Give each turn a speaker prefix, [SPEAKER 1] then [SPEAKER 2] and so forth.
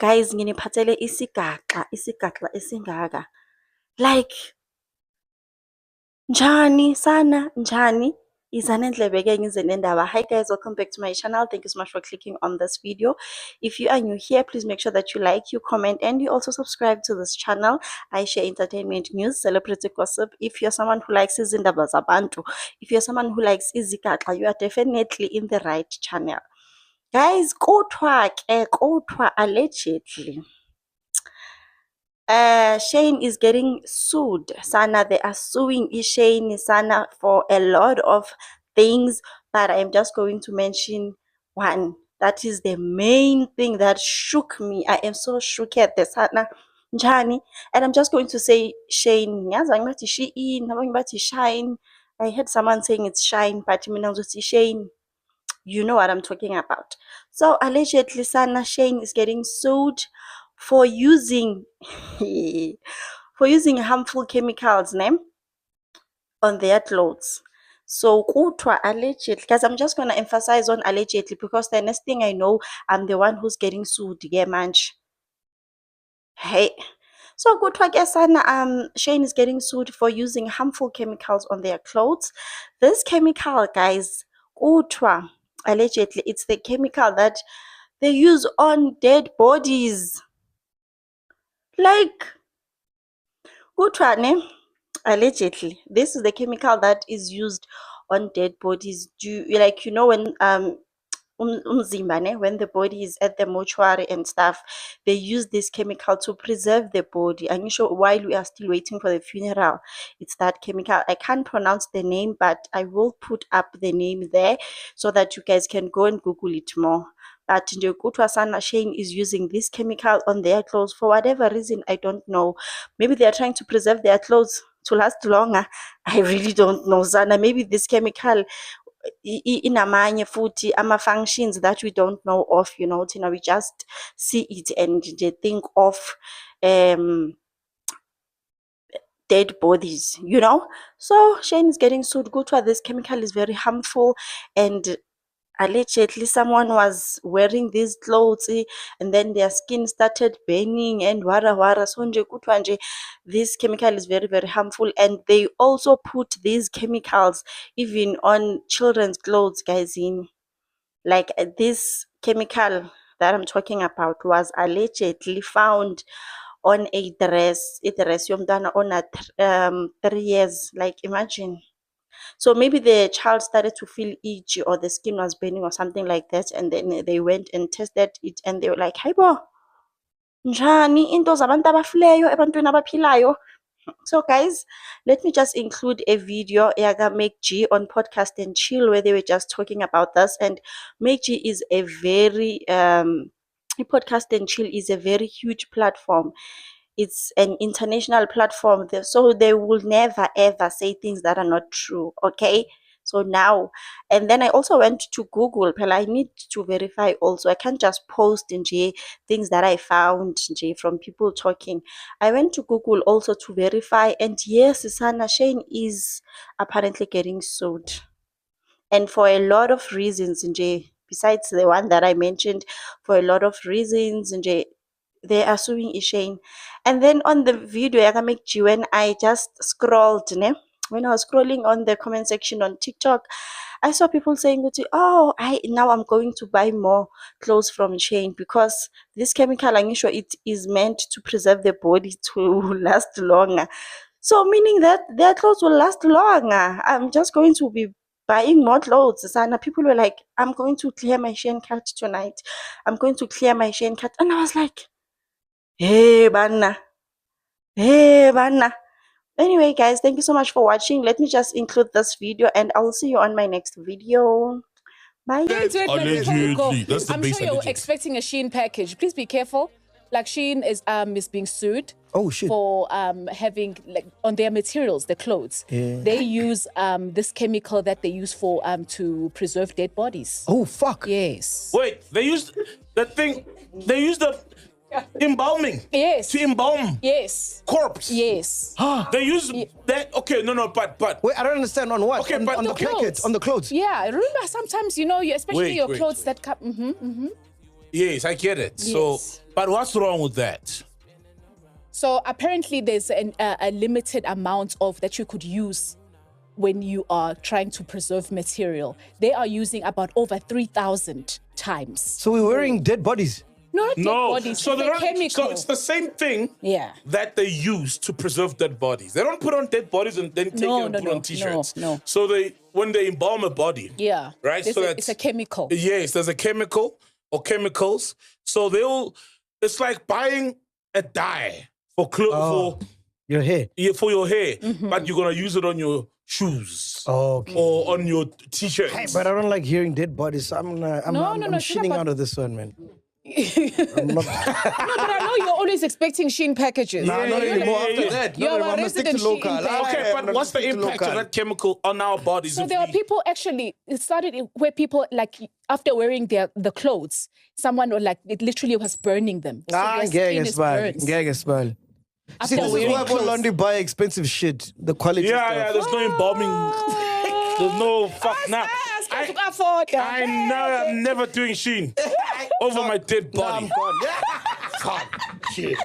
[SPEAKER 1] guys, nginiphathele isigaxa esingaka. Like, njani sana, njani? Izane ndlebe-ke ngize nendaba. Hi guys, welcome back to my channel. Thank you so much for clicking on this video. If you are new here, please make sure that you like, you comment, and you also subscribe to this channel. I share entertainment news, celebrity gossip. If you're someone who likes izindaba zabantu, if you're someone who likes izigaxa, you are definitely in the right channel. Guys, kodwa allegedly Shane is getting sued. Sana, they are suing Shane Sana for a lot of things, but I'm just going to mention one. That is the main thing that shook me. I am so shook at the Sana Njani. And I'm just going to say Shane. Shine. I heard someone saying it's shine, but Shane. You know what I'm talking about. So allegedly, Sana Shane is getting sued for using harmful chemicals on their clothes. So kutwa allegedly, guys, I'm just gonna emphasize on allegedly because the next thing I know, I'm the one who's getting sued. Yeah, manch. Hey. So kutwa ke Sana, Shane is getting sued for using harmful chemicals on their clothes. This chemical, guys, kutwa allegedly, it's the chemical that they use on dead bodies. Like, kutwa allegedly, this is the chemical that is used on dead bodies. When umzimba, when the body is at the mortuary and stuff, they use this chemical to preserve the body. And sure, while we are still waiting for the funeral, it's that chemical. I can't pronounce the name, but I will put up the name there so that you guys can go and Google it more. But Kutwa Sana Shane is using this chemical on their clothes for whatever reason. I don't know. Maybe they are trying to preserve their clothes to last longer. I really don't know, Sana. Maybe this chemical inamanye futhi ama-functions that we don't know of, we just see it and they think of dead bodies, So Shane is getting sued. Kutwa, this chemical is very harmful, and allegedly someone was wearing these clothes and then their skin started burning and wara. So nje kutwa nje, this chemical is very, very harmful, and they also put these chemicals even on children's clothes, guys. Like this chemical that I'm talking about was allegedly found on a dress yomntwana ona 3 years. Like, imagine. So maybe the child started to feel itchy or the skin was burning or something like that, and then they went and tested it and they were like, hayibo, njani into zabantu abafileyo ebantwini abaphilayo. So guys, let me just include a video yaga Make G on Podcast and Chill where they were just talking about this. And Make G is a very Podcast and Chill is a very huge platform. It's an international platform, so they will never ever say things that are not true. Okay, so now, and then I also went to Google, but I need to verify also. I can't just post in things that I found from people talking. I went to Google also to verify, and yes, Sana Shane is apparently getting sued, and for a lot of reasons besides the one that I mentioned. For a lot of reasons they are suing Shane. And then on the video I can make you, when I just scrolled, when I was scrolling on the comment section on TikTok, I saw people saying, oh, now I'm going to buy more clothes from Shane because this chemical, I'm sure it is meant to preserve the body to last longer. So meaning that their clothes will last longer. I'm just going to be buying more clothes. And people were like, I'm going to clear my Shane card tonight. I'm going to clear my Shane card. And I was like, hey, banna. Anyway, guys, thank you so much for watching. Let me just include this video and I will see you on my next video. Bye.
[SPEAKER 2] Allegedly. I'm sure you're expecting a Shein package. Please be careful. Like, Shein is being sued.
[SPEAKER 3] Oh shit!
[SPEAKER 2] For having, like, on their materials, the clothes, they use this chemical that they use for to preserve dead bodies.
[SPEAKER 3] Oh fuck!
[SPEAKER 2] Yes.
[SPEAKER 4] Wait, they used that thing. They used the embalming.
[SPEAKER 2] Yes.
[SPEAKER 4] To embalm.
[SPEAKER 2] Yes.
[SPEAKER 4] Corpse.
[SPEAKER 2] Yes.
[SPEAKER 4] They use that. Okay, no, but
[SPEAKER 3] wait, I don't understand on what.
[SPEAKER 4] Okay,
[SPEAKER 3] on,
[SPEAKER 4] but
[SPEAKER 3] on the packets, on the clothes.
[SPEAKER 2] Yeah, remember sometimes especially your clothes that come.
[SPEAKER 4] Yes, I get it.
[SPEAKER 2] Yes.
[SPEAKER 4] So, But what's wrong with that?
[SPEAKER 2] So apparently there's a limited amount of that you could use when you are trying to preserve material. They are using about over 3,000 times.
[SPEAKER 3] So we're wearing dead bodies.
[SPEAKER 2] Not dead
[SPEAKER 4] No,
[SPEAKER 2] bodies,
[SPEAKER 4] so
[SPEAKER 2] it's
[SPEAKER 4] they
[SPEAKER 2] a
[SPEAKER 4] don't.
[SPEAKER 2] chemical.
[SPEAKER 4] So it's the same thing.
[SPEAKER 2] Yeah.
[SPEAKER 4] That they use to preserve dead bodies. They don't put on dead bodies and then take it and put on t-shirts.
[SPEAKER 2] No.
[SPEAKER 4] So when they embalm a body.
[SPEAKER 2] Yeah.
[SPEAKER 4] Right. So
[SPEAKER 2] it's a chemical.
[SPEAKER 4] Yes, there's a chemical or chemicals. So it's like buying a dye for clothes
[SPEAKER 3] Your hair.
[SPEAKER 4] for your hair, but you're gonna use it on your shoes
[SPEAKER 3] Okay.
[SPEAKER 4] or on your t-shirts.
[SPEAKER 3] Hey, but I don't like hearing dead bodies. So I'm
[SPEAKER 2] No,
[SPEAKER 3] shitting
[SPEAKER 2] but-
[SPEAKER 3] out of this one, man. I'm not,
[SPEAKER 2] No, but I know you're always expecting Shein packages.
[SPEAKER 3] Nah, not
[SPEAKER 4] yeah,
[SPEAKER 3] anymore
[SPEAKER 4] yeah,
[SPEAKER 3] after
[SPEAKER 4] yeah.
[SPEAKER 3] that.
[SPEAKER 2] You're
[SPEAKER 3] No,
[SPEAKER 2] a
[SPEAKER 3] I'm gonna stick to
[SPEAKER 2] resident
[SPEAKER 3] local.
[SPEAKER 2] Shein fan.
[SPEAKER 4] Okay, but what's the impact of that chemical on our bodies?
[SPEAKER 2] So
[SPEAKER 4] if
[SPEAKER 2] there are
[SPEAKER 4] we-
[SPEAKER 2] people actually, it started where people like after wearing the clothes, someone or like it literally was burning them. So their skin is burnt.
[SPEAKER 3] Ngeke
[SPEAKER 2] After
[SPEAKER 3] See, this is
[SPEAKER 2] wearing
[SPEAKER 3] why
[SPEAKER 2] clothes.
[SPEAKER 3] Laundry buy expensive shit. The quality
[SPEAKER 4] Yeah,
[SPEAKER 3] stuff.
[SPEAKER 4] there's no embalming. There's no fuck now. I know I'm never doing Shein over my dead
[SPEAKER 3] Nah,
[SPEAKER 4] body.
[SPEAKER 3] I'm gone. Fuck. Shit.